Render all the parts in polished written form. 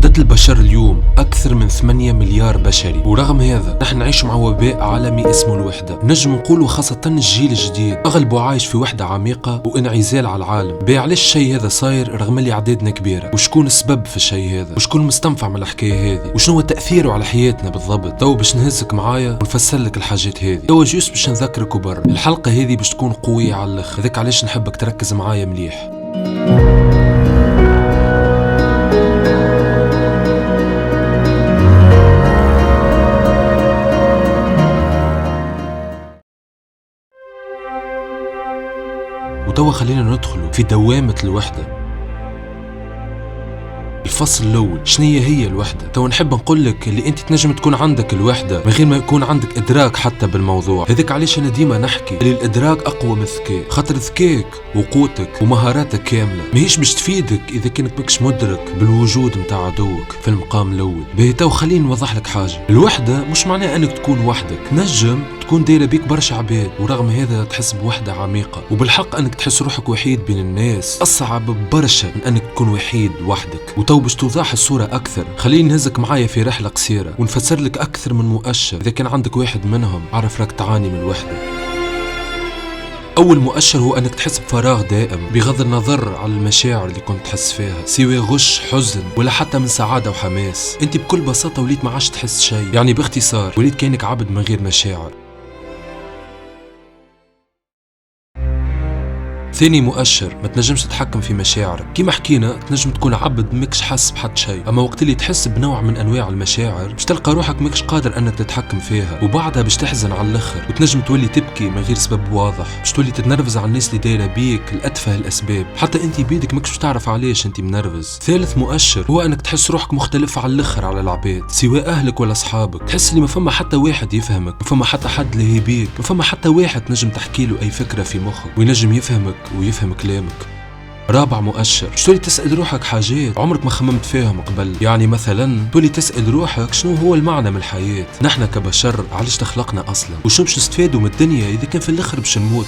عدد البشر اليوم أكثر من 8 مليار بشري، ورغم هذا نحن نعيش مع وباء عالمي اسمه الوحدة. نجم نقول خاصة الجيل الجديد أغلبه عايش في وحدة عميقة وانعزال على العالم. علاش الشيء هذا صاير رغم اللي عددنا كبيرة؟ وشكون السبب في الشيء هذا؟ وشكون مستنفع من الحكاية هذه؟ وشنو هو تأثيره على حياتنا بالضبط؟ تو باش نهزك معايا ونفسر لك الحاجات هذه. تو جوست باش نذكرك وبر الحلقة هذه باش تكون قوية على الاخر، هذاك علاش نحبك تركز معايا مليح. وتوا خلينا ندخلوا في دوامة الوحدة. الفصل الأول، شنية هي الوحدة؟ تو نحب نقول لك اللي أنت تنجم تكون عندك الوحدة من غير ما يكون عندك إدراك حتى بالموضوع. هذاك علاش أنا ديما نحكي اللي الإدراك أقوى من الذكاء، خاطر ذكائك وقوتك ومهاراتك كاملة ماهيش باش تفيدك إذا كنت ماكش مدرك بالوجود متاع عدوك في المقام الأول. باهي تو خليني نوضح لك حاجة. الوحدة مش معناها أنك تكون وحدك، نجم تكون دايرة بيك برشا عباد ورغم هذا تحس بوحدة عميقة، وبالحق أنك تحس روحك وحيد بين الناس أصعب برشا من أنك تكون وحيد وحدك. وتو باش توضح الصورة أكثر خليني نهزك معايا في رحلة قصيرة ونفسر لك أكثر من مؤشر إذا كان عندك واحد منهم عارف راك تعاني من الوحدة. أول مؤشر هو أنك تحس بفراغ دائم بغض النظر على المشاعر اللي كنت تحس فيها، سواء غش، حزن، ولا حتى من سعادة وحماس. أنت بكل بساطة وليت ما عادش تحس شيء، يعني باختصار وليت كأنك عبد من غير مشاعر. ثاني مؤشر، ما تنجمش تتحكم في مشاعرك. كيما حكينا تنجم تكون عبد ماكش حاسس بحد شيء، اما وقت اللي تحس بنوع من انواع المشاعر باش تلقى روحك ماكش قادر انك تتحكم فيها، وبعدها باش تحزن على الاخر وتنجم تولي تبكي من غير سبب واضح، باش تولي تتنرفز على الناس اللي دايره بيك لاتفه الاسباب، حتى انت بيدك ماكش تعرف علاش انت منرفز. ثالث مؤشر هو انك تحس روحك مختلف على الاخر على العباد، سواء اهلك ولا اصحابك. تحس اللي ما فما حتى واحد يفهمك، ما فما حتى حد اللي بيك، ما فما حتى واحد تنجم تحكي له اي فكره في مخك وينجم يفهمك ويفهم كلامك. رابع مؤشر، تولي تسأل روحك حاجات عمرك ما خممت فيهم قبل. يعني مثلا تولي تسأل روحك شنو هو المعنى من الحياة؟ نحن كبشر علاش تخلقنا أصلا؟ وشنو باش نستفادوا من الدنيا إذا كان في الآخر باش نموت؟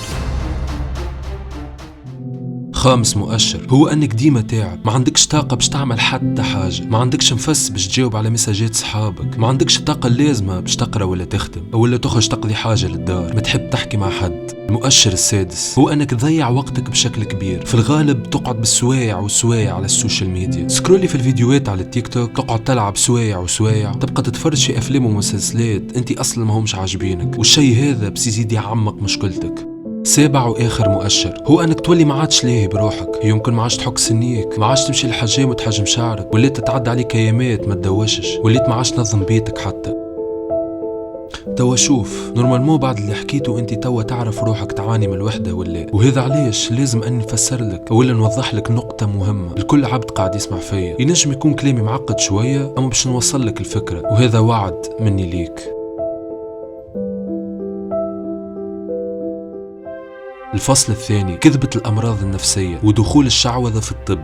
خامس مؤشر هو انك ديما تعب، ما عندكش طاقة باش تعمل حتى حاجة، ما عندكش نفس باش تجاوب على مساجات صحابك، ما عندكش الطاقة اللازمة باش تقرا ولا تخدم ولا تخرج تقضي حاجة للدار، ما تحب تحكي مع حد. المؤشر السادس هو انك تضيع وقتك بشكل كبير، في الغالب تقعد بالسوايع وسوايع على السوشيال ميديا، سكرولي في الفيديوهات على التيك توك، تقعد تلعب سوايع وسوايع، تبقى تتفرج في افلام ومسلسلات انت اصلا ما همش عاجبينك، والشيء هذا بس يزيد يعمق مشكلتك. سابع واخر مؤشر هو انك تولي ما عادش لاهي بروحك، يمكن ما عادش تحك سنيك، ما عادش تمشي للحجام وتحجم شعرك، وليت تتعدى عليك ايامات ما تدوشش، وليت ما عادش تنظم بيتك حتى. توا شوف، نورمالمو بعد اللي حكيته انت توا تعرف روحك تعاني من الوحدة ولا، وهذا علاش لازم اني نفسر لك ولا نوضح لك نقطة مهمة الكل عبد قاعد يسمع فيا. ينجم يكون كلامي معقد شوية اما باش نوصل لك الفكرة، وهذا وعد مني ليك. الفصل الثاني، كذبة الأمراض النفسية ودخول الشعوذة في الطب.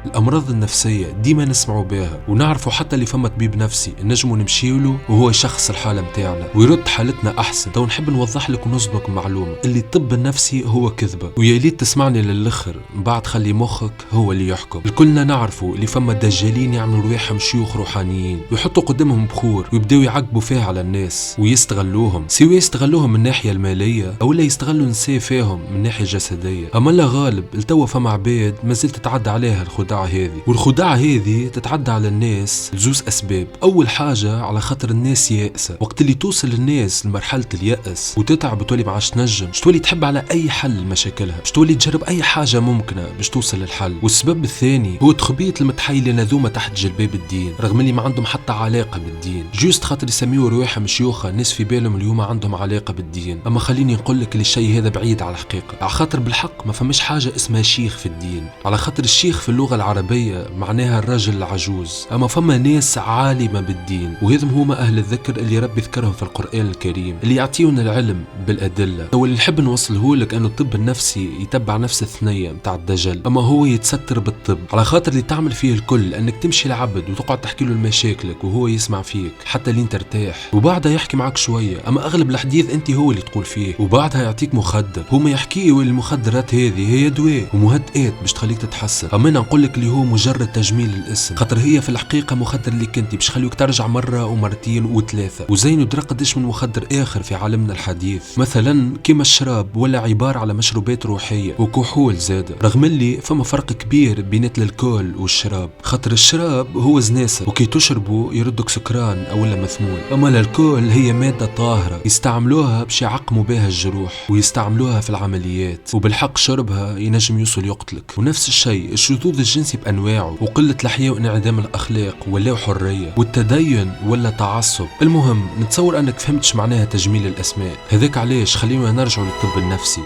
الأمراض النفسية ديما نسمعوا بها ونعرفوا، حتى اللي فما طبيب نفسي نجموا نمشيوله وهو يشخص الحالة متاعنا ويرد حالتنا أحسن. تو نحب نوضح لك ونصدق معلومة، اللي الطب النفسي هو كذبة، ويا ليت تسمعني للآخر بعد خلي مخك هو اللي يحكم. الكلنا نعرفوا اللي فما دجالين يعملوا رواحهم شيوخ روحانيين ويحطوا قدامهم بخور ويبداو يعقبوا فيها على الناس ويستغلوهم، سواء يستغلوهم من الناحية المالية أو لا يستغلوا نساء فيهم من الناحية الجسدية. أما لا غالب التوا فما عباد مازلت تتعدى عليها الخداع هذه، والخداعة هذه تتعدى على الناس لزوز أسباب. أول حاجة على خاطر الناس يائسة، وقت اللي توصل الناس لمرحلة اليأس وتتعب وتولي معاش تنجم، باش تولي تحب على أي حل لمشاكلها، باش تولي تجرب أي حاجة ممكنة باش توصل للحل. والسبب الثاني هو تخبيط المتحيلين هذوما تحت جلباب الدين، رغم اللي ما عندهم حتى علاقة بالدين، جوست خاطر يسميوا رواحهم شيوخة. الناس في بالهم اليوم عندهم علاقة بالدين، أما خليني نقول لك اللي الشيء هذا بعيد على الحقيقة، على خاطر بالحق ما فماش حاجة اسمها شيخ في الدين، على خاطر الشيخ في اللغة العربية معناها الرجل العجوز، أما فما ناس عالمة بالدين وهذم هما أهل الذكر اللي ربي ذكرهم في القرآن الكريم، اللي يعطيونا العلم بالأدلة. واللي نحب نوصله لك أنه الطب النفسي يتبع نفس الثنية متاع الدجل، أما هو يتستر بالطب على خاطر اللي تعمل فيه الكل أنك تمشي لعبد وتقعد تحكي له مشاكلك وهو يسمع فيك حتى لين ترتاح، وبعدها يحكي معك شوية، أما أغلب الحديث أنت هو اللي تقول فيه، وبعدها يعطيك مخدر. هما يحكيه المخدرات هذه هي دواء ومهدئات باش تخليك تتحسن، أما أنا نقول لك لك اللي هو مجرد تجميل الاسم، خاطر هي في الحقيقة مخدر اللي كنتي باش خليوك ترجع مرة ومرتين وثلاثة. وزين ودرا قداش من مخدر آخر في عالمنا الحديث، مثلا كيما الشراب ولا عبارة على مشروبات روحية وكحول زادة، رغم اللي فما فرق كبير بين الكول والشراب، خاطر الشراب هو زناسة وكي تشربه يردك سكران أو ولا مثمول، أما الكول هي مادة طاهرة يستعملوها باش يعقموا بها الجروح ويستعملوها في العمليات، وبالحق شربها ينجم يوصل يقتلك. ونفس الشيء الشذوذ الجنسي بأنواعه، وقلة الحياة وانعدام الأخلاق ولا حرية، والتدين ولا تعصب. المهم نتصور أنك فهمتش معناها تجميل الأسماء. هذاك علاش خلينا نرجع للطب النفسي.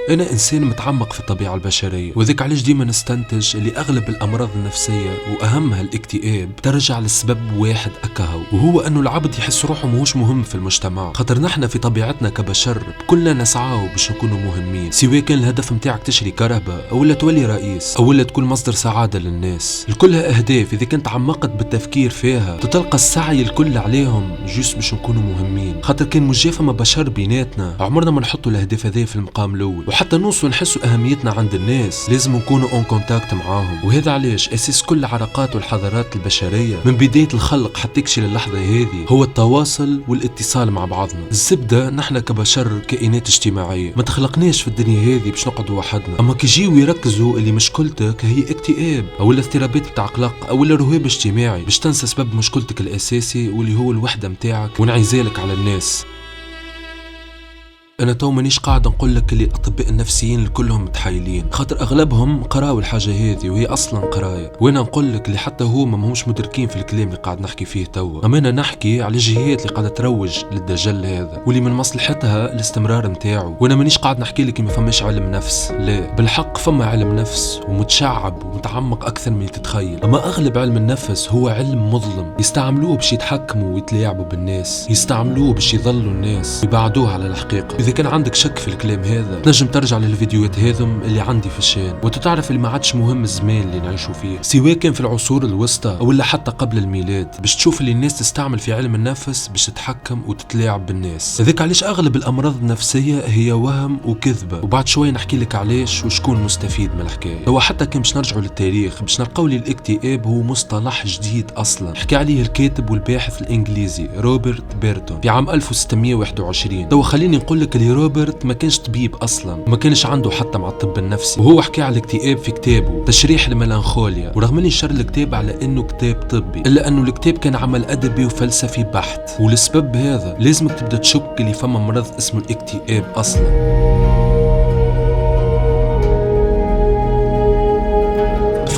أنا إنسان متعمق في الطبيعة البشرية، وذاك علاش ديما نستنتج اللي أغلب الأمراض النفسية وأهمها الاكتئاب ترجع لسبب واحد أكهو، وهو أنه العبد يحس روحه ماهوش مهم في المجتمع، خاطر نحن في طبيعتنا كبشر كلنا نسعاو باش نكونوا مهمين، سواء كان الهدف متاعك تشري كهرباء أو ولا تولي رئيس أو ولا تكون مصدر سعادة للناس. الكلها أهداف إذا كنت عمقت بالتفكير فيها تتلقى السعي الكل عليهم جوست باش نكونوا مهمين، خاطر كان مجافة ما بشر بيناتنا عمرنا ما نحطوا الأهداف هذه في المقام الأول، حتى نوصل نحسوا أهميتنا عند الناس لازم نكونوا اون كونتاكت معاهم. وهذا علاش أساس كل العلاقات والحضارات البشرية من بداية الخلق حتى تكشي للحظة هذه هو التواصل والاتصال مع بعضنا. الزبدة نحن كبشر كائنات اجتماعية، ما تخلقناش في الدنيا هذه باش نقعدوا وحدنا، أما كيجيو يركزوا اللي مشكلتك هي اكتئاب أو الاضطرابات بتاع قلق أو رهاب اجتماعي باش تنسى سبب مشكلتك الأساسي واللي هو الوحدة متاعك وانعزالك على الناس. أنا تو مانيش قاعد نقول لك اللي الأطباء النفسيين كلهم متحايلين، خاطر أغلبهم قراوا الحاجة هذه وهي أصلا قراية، وأنا نقول لك اللي حتى هما ماهمش مدركين في الكلام اللي قاعد نحكي فيه توا. أما أنا نحكي على الجهات اللي قاعدة تروج للدجل هذا واللي من مصلحتها الاستمرار نتاعو. وأنا مانيش قاعد نحكي لك ما فماش علم نفس، لا بالحق فما علم نفس ومتشعب ومتعمق أكثر من اللي تتخيل، أما أغلب علم النفس هو علم مظلم، يستعملوه باش يتحكموا ويتلاعبوا بالناس، يستعملوه باش يضلوا الناس يبعدوه على الحقيقة. إذا كان عندك شك في الكلام هذا تنجم ترجع للفيديوهات هذم اللي عندي في الشان وتتعرف اللي ما عادش مهم الزمان اللي نعيشوا فيه، سواء كان في العصور الوسطى أو ولا حتى قبل الميلاد، باش تشوف اللي الناس تستعمل في علم النفس باش تتحكم وتتلاعب بالناس. هذاك علاش أغلب الأمراض النفسية هي وهم وكذبة، وبعد شوي نحكي لك علاش وشكون مستفيد من الحكاية. هو حتى كان باش نرجعوا للتاريخ باش نلقاو لي الاكتئاب هو مصطلح جديد أصلا حكى عليه الكاتب والباحث الإنجليزي روبرت بيرتون في عام 1621. تو خليني نقول لك اللي روبرت ما كانش طبيب اصلا، ما كانش عنده حتى مع الطب النفسي، وهو حكى على الاكتئاب في كتابه تشريح الميلانخوليا، ورغم اني نشر الكتاب على انه كتاب طبي الا انه الكتاب كان عمل ادبي وفلسفي بحت. ولسبب هذا لازمك تبدا تشك اللي فما مرض اسمه الاكتئاب اصلا.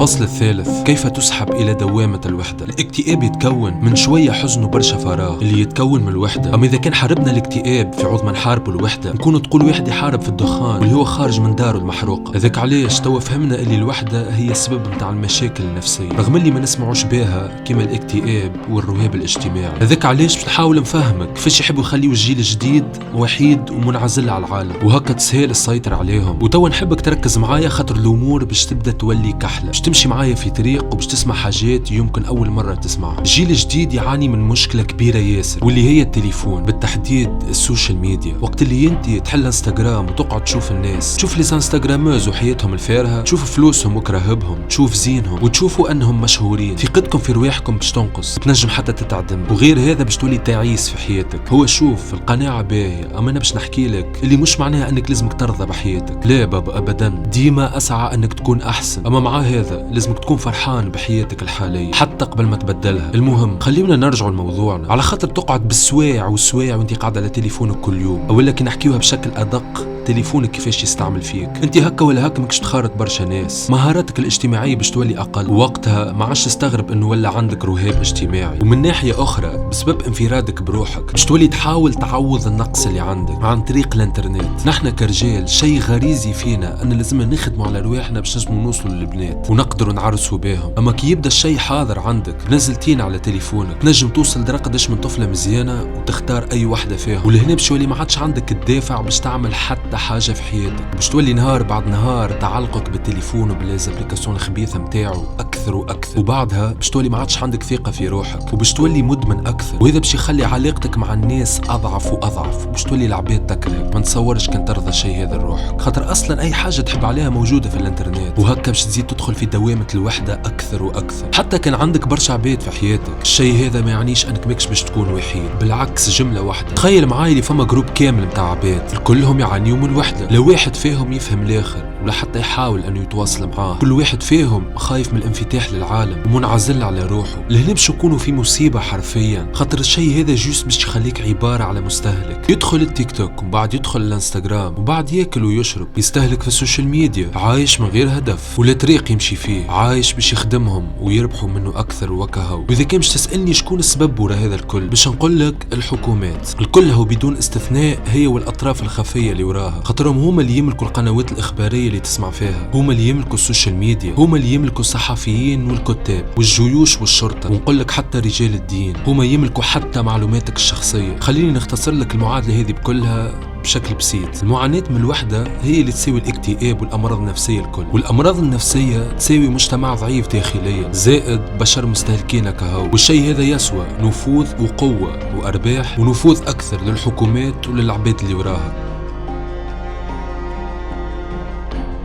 الفصل الثالث: كيف تسحب إلى دوامة الوحدة. الاكتئاب يتكون من شوية حزن وبرشا فراغ اللي يتكون من الوحدة. أما إذا كان حاربنا الاكتئاب في عوض ما نحاربوا الوحدة نكون تقول واحد يحارب في الدخان واللي هو خارج من داره المحروقة. هذاك علاش توا فهمنا اللي الوحدة هي السبب متاع المشاكل النفسية رغم اللي ما نسمعوش بها كما الاكتئاب والرهاب الاجتماعي. هذاك علاش باش نحاول نفهمك كيفاش يحبوا يخليوا الجيل الجديد وحيد ومنعزل على العالم وهكا تسهل السيطرة عليهم. وتوا نحبك تركز معايا خاطر الأمور باش تبدا تولي كحلة، تمشي معايا في طريق وباش تسمع حاجات يمكن أول مرة تسمعها. الجيل الجديد يعاني من مشكلة كبيرة ياسر واللي هي التليفون، بالتحديد السوشيال ميديا. وقت اللي انت تحل انستغرام وتقعد تشوف الناس، تشوف لي انستغراموز وحياتهم الفارهة، تشوف فلوسهم وكراهبهم، تشوف زينهم وتشوفوا انهم مشهورين، ثقتكم في رواحكم باش تنقص، تنجم حتى تتعدم، وغير هذا باش تولي تعيس في حياتك. هو شوف القناعة باهية، اما انا باش نحكي لك اللي مش معناها انك لازمك ترضى بحياتك، لا بابا ابدا، ديما اسعى انك تكون احسن، اما مع هذا لازمك تكون فرحان بحياتك الحالية حتى قبل ما تبدلها. المهم خلينا نرجعوا لموضوعنا، على خاطر تقعد بالسواع وسواع وانت قاعد على تليفونك كل يوم، او لكن نحكيوها بشكل ادق، تليفونك كيفاش يستعمل فيك انت هكا ولا هكا ماكش تخارط برشا ناس، مهاراتك الاجتماعيه باش تولي اقل، ووقتها ما عادش تستغرب انه ولا عندك رهاب اجتماعي. ومن ناحيه اخرى بسبب انفرادك بروحك باش تولي تحاول تعوض النقص اللي عندك عن طريق الانترنت. نحن كرجال شيء غريزي فينا ان لازم نخدموا على رواحنا باش نجموا نوصلوا للبنات ونقدروا نعرسوا بهم. اما كي يبدا الشيء حاضر عندك نزلتين على تليفونك تنجم توصل لقداش من طفله مزيانه وتختار اي وحده فيهم، ولهنا باش يولي ما عادش عندك الدافع باش تعمل حتى حاجه في حياتك، باش تولي نهار بعد نهار تعلقك بالتليفون وبالابليكاسيون الخبيثه نتاعو اكثر واكثر، وبعدها باش تولي ما عادش عندك ثقة في روحك وباش تولي مدمن اكثر، وهذا باش يخلي علاقتك مع الناس اضعف واضعف، باش تولي العباد تكرهك. ما نتصورش كان ترضى شيء هذا لروحك، خاطر اصلا اي حاجة تحب عليها موجودة في الانترنت، وهكا باش تزيد تدخل في دوامة الوحدة اكثر واكثر. حتى كان عندك برشا عباد في حياتك، الشيء هذا ما يعنيش انك ماكش باش تكون وحيد، بالعكس جملة واحدة. تخيل معاي اللي فما جروب كامل متاع عباد كلهم يعانيوا من الوحدة، لا واحد فيهم يفهم الاخر ولا حتى يحاول انه يتواصل معاه، كل واحد فيهم خايف من الانفتاح للعالم ومنعزل على روحه. لهنا باش يكونوا في مصيبة حرفيا، خاطر الشيء هذا جوست باش يخليك عبارة على مستهلك، يدخل التيك توك وبعد يدخل الانستغرام وبعد ياكل ويشرب، يستهلك في السوشيال ميديا، عايش من غير هدف ولا طريق يمشي فيه، عايش باش يخدمهم ويربحوا منه اكثر وكهو. واذا كان باش تسالني شكون السبب ورا هذا الكل، باش نقول لك الحكومات الكل، هو بدون استثناء هي والاطراف الخفيه اللي وراها، خاطرهم هما اللي يملكوا القنوات الاخباريه اللي تسمع فيها، هما اللي يملكوا السوشيال ميديا، هما اللي يملكوا الصحفيين والكتاب والجيوش والشرطه، ونقول لك حتى رجال الدين، هما يملكوا حتى معلوماتك الشخصيه. خليني نختصر لك المعادله هذه بكلها بشكل بسيط. المعاناة من الوحدة هي اللي تساوي الاكتئاب والأمراض النفسية الكل، والأمراض النفسية تساوي مجتمع ضعيف داخليا زائد بشر مستهلكين كهو، والشيء هذا يسوى نفوذ وقوة وأرباح ونفوذ أكثر للحكومات وللعباد اللي وراها.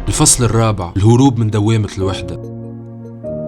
الفصل الرابع، الهروب من دوامة الوحدة.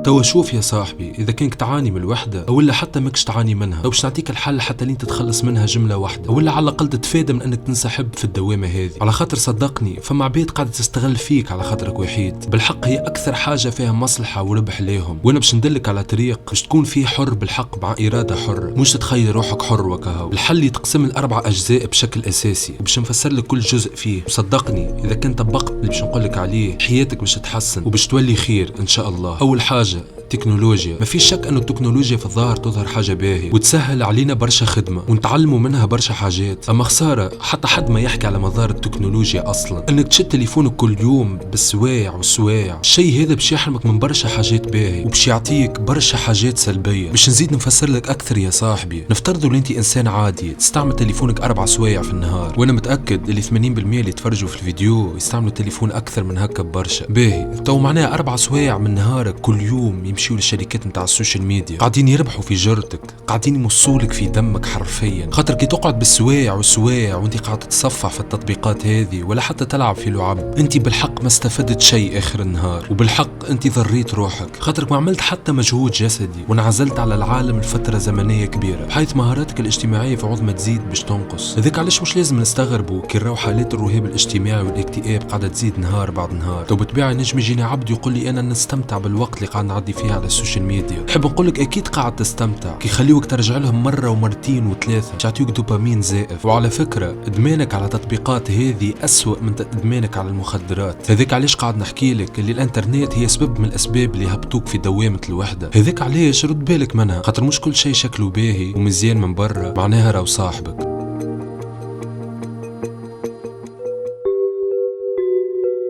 توا شوف يا صاحبي، اذا كنك تعاني من الوحده او ولا حتى ماكش تعاني منها، او باش نعطيك الحل حتى لين تتخلص منها جمله واحده، او ولا على الاقل تتفادى من انك تنسحب في الدوامه هذه، على خاطر صدقني فما عباد قاعده تستغل فيك على خاطرك وحيد. بالحق هي اكثر حاجه فيها مصلحه وربح ليهم، وانا باش ندلك على طريق باش تكون فيه حر بالحق مع اراده حره، مش تتخيل روحك حر وكهو. الحل يتقسم ل4 أجزاء بشكل اساسي، وباش نفسر لك كل جزء فيه، وصدقني اذا كنت طبقت اللي باش نقول لك عليه حياتك باش تتحسن وباش تولي خير ان شاء الله. اول حاجه التكنولوجيا، ما فيش شك انه التكنولوجيا في الظاهر تظهر حاجه باهيه وتسهل علينا برشا خدمه ونتعلموا منها برشا حاجات، اما خساره حتى حد ما يحكي على مظاهر التكنولوجيا اصلا، انك تشد تليفونك كل يوم بالسوايع والسوايع، الشيء هذا باش يحرمك من برشا حاجات باهيه وباش يعطيك برشا حاجات سلبيه. باش نزيد نفسر لك اكثر يا صاحبي، نفترضوا ان انت انسان عادي تستعمل تليفونك 4 سوايع في النهار، وانا متاكد اللي 80% اللي يتفرجوا في الفيديو يستعملوا التليفون اكثر من هكا ببرشا. باهي تو معناها 4 سوايع من نهارك كل يوم يمشيوا للشركات نتاع السوشيال ميديا، قاعدين يربحوا في جرتك، قاعدين يمصولك في دمك حرفيا، خاطر كي تقعد بالسوايع والسوايع وانت قاعد تتصفح في التطبيقات هذه ولا حتى تلعب في لعب، انت بالحق ما استفدت شيء اخر النهار، وبالحق انت ضريت روحك، خاطرك ما عملت حتى مجهود جسدي وانعزلت على العالم لفتره زمنيه كبيره، بحيث مهاراتك الاجتماعيه في عوض ما تزيد باش تنقص. هذاك علاش مش لازم نستغربوا كي نراو حالات الرهاب الاجتماعي والاكتئاب قاعده تزيد نهار بعد نهار. تو بالطبيعه نجم يجيني عبد يقول لي انا نستمتع بالوقت اللي قاعد نعدي فيه على السوشيال ميديا، نحب نقول لك اكيد قاعد تستمتع، كي يخليوك ترجع لهم مره ومرتين وثلاثه يعطيوك دوبامين زائف. وعلى فكره ادمانك على تطبيقات هذه اسوأ من ادمانك على المخدرات. هذاك علاش قاعد نحكي لك اللي الانترنت هي سبب من الاسباب اللي هبطوك في دوامه الوحده. هذاك علاش رد بالك منها، خاطر مش كل شيء شكله باهي ومزيان من برا معناها راهو صاحبك.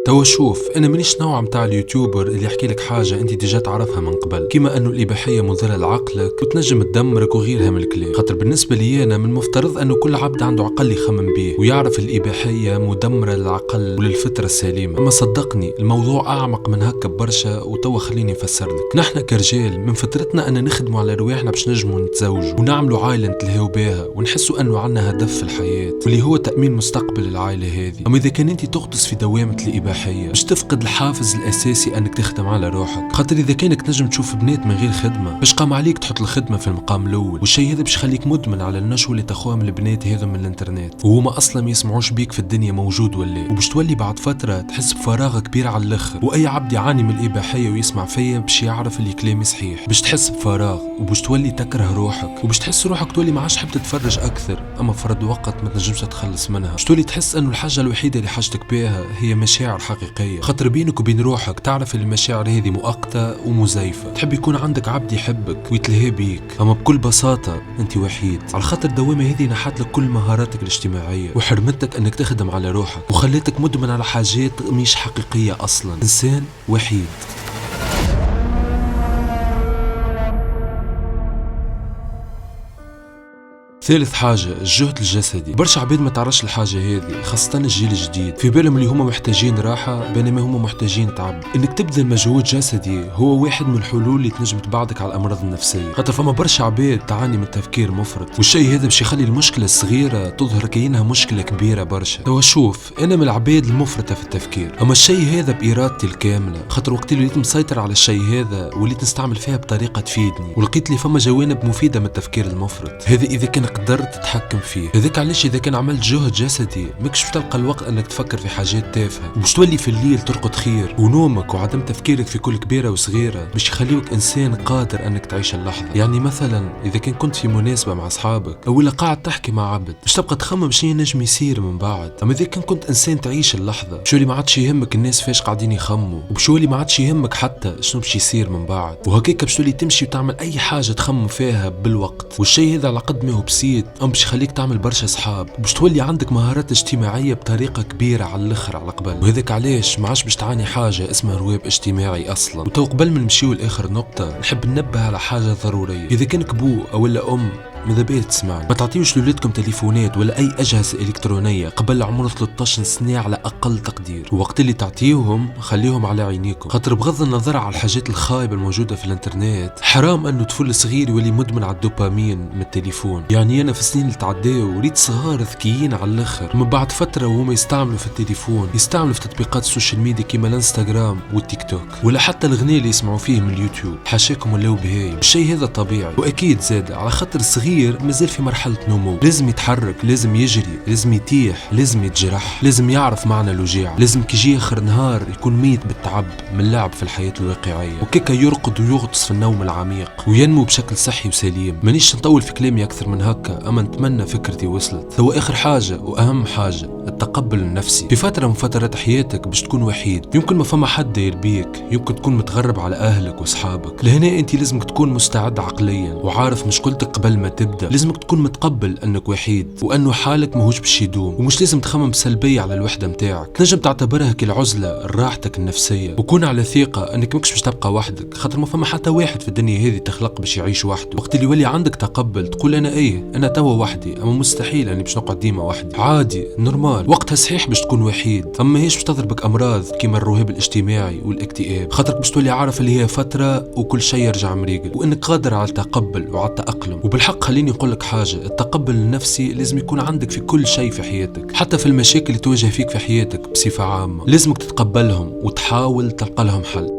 توا شوف، انا مانيش نوع متاع اليوتيوبر اللي يحكي لك حاجه انت ديجا تعرفها من قبل، كيما انه الاباحيه مضره لعقلك وتنجم تدمرك وغيرها من الكلام، خاطر بالنسبه لي انا من المفترض انه كل عبد عنده عقل يخمم به ويعرف الاباحيه مدمره للعقل وللفطره السليمه. اما صدقني الموضوع اعمق من هكا برشا، وتوا خليني نفسر لك. نحن كرجال من فطرتنا ان نخدموا على رواحنا باش نجموا نتزوجوا ونعملوا عائله نتلهوا بها ونحسوا انه عندنا هدف في الحياه واللي هو تامين مستقبل العائله هذه. اما اذا كان انت تغطس في دوامه الاباحيه باش تفقد الحافز الاساسي انك تخدم على روحك، خاطر اذا كانك نجم تشوف بنات من غير خدمه باش قام عليك تحط الخدمه في المقام الاول، والشيء هذا باش يخليك مدمن على النشوه اللي تاخوها من البنات هذو من الانترنت، وهما اصلا ما يسمعوش بيك في الدنيا موجود ولا، وباش تولي بعد فتره تحس بفراغ كبير على الاخر. واي عبد يعاني من الاباحيه ويسمع فيا باش يعرف اللي كلامي صحيح، باش تحس بفراغ وباش تولي تكره روحك وباش تحس روحك تولي ما عادش حاب تتفرج اكثر، اما فرد وقت ما تنجمش تتخلص منها، باش تولي تحس انه الحاجه الوحيده اللي حاجتك بها هي مشاعر حقيقيه، خاطر بينك وبين روحك تعرف المشاعر هذه مؤقتة ومزيفة. تحب يكون عندك عبد يحبك ويتلهي بيك، اما بكل بساطة انت وحيد، على خاطر الدوامة هذه نحت لك كل مهاراتك الاجتماعية وحرمتك انك تخدم على روحك وخليتك مدمن على حاجات مش حقيقية اصلا، انسان وحيد. ثالث حاجة الجهد الجسدي. برشا عباد ما تعرفش الحاجة هذه، خاصة الجيل الجديد، في بالهم اللي هما محتاجين راحة بينما هما محتاجين تعب. انك تبذل مجهود جسدي هو واحد من الحلول اللي تنجم تبعدك على الامراض النفسية، خاطر فما برشا عباد تعاني من تفكير مفرط، والشيء هذا باش يخلي المشكلة الصغيرة تظهر كأنها مشكلة كبيرة برشا. توا شوف، انا من العباد المفرطة في التفكير، اما الشيء هذا بإرادتي الكاملة، خاطر وقت اللي وليت مسيطر على الشيء هذا وليت نستعمل فيها بطريقة تفيدني، ولقيت لي فما جوانب مفيدة من التفكير المفرط هذا اذا كان قدرت تتحكم فيه. هذاك علاش اذا كان عملت جهد جسدي ماكش باش تلقى الوقت انك تفكر في حاجات تافهة، وباش تولي في الليل ترقد خير، ونومك وعدم تفكيرك في كل كبيرة وصغيرة باش يخليوك انسان قادر انك تعيش اللحظة. يعني مثلا اذا كنت في مناسبة مع اصحابك او قاعد تحكي مع عبد باش تبقى تخمم شنو نجم يصير من بعد، اما اذا كنت انسان تعيش اللحظة باش ما عادش يهمك الناس فاش قاعدين يخموا، وباش ما عادش يهمك حتى شنو باش يصير من بعد، وهكاك باش تمشي وتعمل اي حاجة تخمم فيها بالوقت. والشيء هذا على قد ما هو بسيط باش يخليك تعمل برشا اصحاب، باش تولي عندك مهارات اجتماعية بطريقة كبيرة على الاخر على قبل، وهذاك علاش ما عادش باش تعاني حاجة اسمها رواب اجتماعي اصلا. وتو قبل ما نمشيو لاخر نقطة نحب ننبه على حاجة ضرورية، اذا كانك بو او ام ماذا بيا تسمعني، ما تعطيوش لولادكم تليفونات ولا اي اجهزه الكترونيه قبل عمر 13 سنه على اقل تقدير، ووقت اللي تعطيوهم خليهم على عينيكم، خاطر بغض النظر على الحاجات الخايبه الموجوده في الانترنت حرام انه طفل صغير يولي مدمن على الدوبامين من التليفون. يعني انا في السنين اللي تعداو وريت صغار ذكيين على الاخر من بعد فتره وهم يستعملوا في التليفون، يستعملوا في تطبيقات السوشيال ميديا كيما الانستغرام والتيك توك ولا حتى الغناء اللي يسمعوا فيه من اليوتيوب، حاشاكم ولاو بهايم. الشيء هذا طبيعي واكيد زاد على خاطر الصغير مازال في مرحلة نمو، لازم يتحرك، لازم يجري، لازم يتيح، لازم يتجرح، لازم يعرف معنى الوجيع، لازم كيجي اخر نهار يكون ميت بالتعب من اللعب في الحياة الواقعية، وكيكا يرقد ويغطس في النوم العميق وينمو بشكل صحي وسليم. مانيش نطول في كلامي اكثر من هكا، اما نتمنى فكرتي وصلت. هو اخر حاجة واهم حاجة التقبل النفسي. في فترة من فترات حياتك باش تكون وحيد، يمكن ما فما حد داير بيك، يمكن تكون متغرب على اهلك واصحابك، لهنا انت لازمك تكون مستعد عقليا وعارف مشكلتك قبل ما تبدا. لازمك تكون متقبل انك وحيد وانه حالك ماهوش باش يدوم، ومش لازم تخمم سلبية على الوحدة متاعك، تنجم تعتبرها كالعزلة راحتك النفسية، وكون على ثقة انك ماكش باش تبقى وحدك، خاطر ما فما حتى واحد في الدنيا هذه تخلق باش يعيش وحده. وقت اللي يولي عندك تقبل تقول انا توا وحدي، اما مستحيل اني باش نقعد ديما وحدي، عادي نورمال، وقتها صحيح باش تكون وحيد، اما هيش باش تضربك امراض كيما الرهاب الاجتماعي والاكتئاب، خاطرك باش تولي عارف اللي هي فترة وكل شيء يرجع مريقل، وانك قادر على التقبل وعلى التأقلم. وبالحق خليني اقول لك حاجة، التقبل النفسي لازم يكون عندك في كل شيء في حياتك، حتى في المشاكل اللي تواجه فيك في حياتك بصفة عامة، لازمك تتقبلهم وتحاول تلقى لهم حل.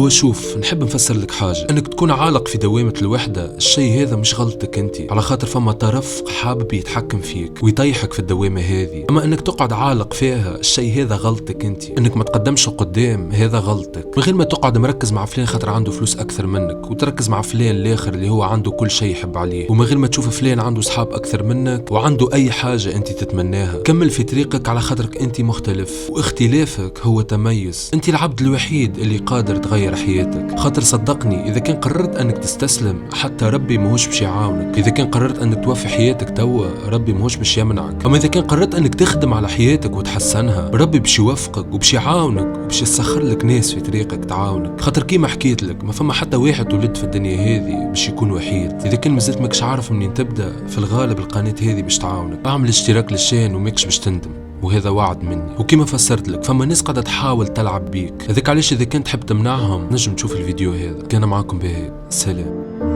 شوف نحب نفسر لك حاجة، انك تكون عالق في دوامة الوحدة الشيء هذا مش غلطك انت، على خاطر فما طرف حابب يتحكم فيك ويطيحك في الدوامة هذه، اما انك تقعد عالق فيها الشيء هذا غلطك انت، انك ما تقدمش لقدام هذا غلطك، من غير ما تقعد مركز مع فلان خاطر عنده فلوس اكثر منك، وتركز مع فلان الاخر اللي هو عنده كل شيء يحب عليه، ومن غير ما تشوف فلان عنده صحاب اكثر منك وعنده اي حاجة انت تتمناها. كمل في طريقك على خاطرك انت مختلف، واختلافك هو تميز، انت العبد الوحيد اللي قادر تغير حياتك. خاطر صدقني اذا كان قررت انك تستسلم حتى ربي ماهوش باش يعاونك، اذا كان قررت انك توفي حياتك توا ربي ماهوش باش يمنعك، اما اذا كان قررت انك تخدم على حياتك وتحسنها ربي باش يوفقك وباش يعاونك وباش يسخر لك ناس في طريقك تعاونك. خاطر كيما حكيت لك ما فما حتى واحد ولد في الدنيا هذه باش يكون وحيد. اذا كان مازلت ماكش عارف منين تبدا، في الغالب القناة هذه باش تعاونك، اعمل اشتراك للشان وماكش باش تندم، وهذا وعد مني. وكما فسرت لك فما ناس قاعدة تحاول تلعب بيك، هذاك علاش اذا كنت تحب تمنعهم نجم تشوف الفيديو هذا. كان معاكم بهاء، سلام.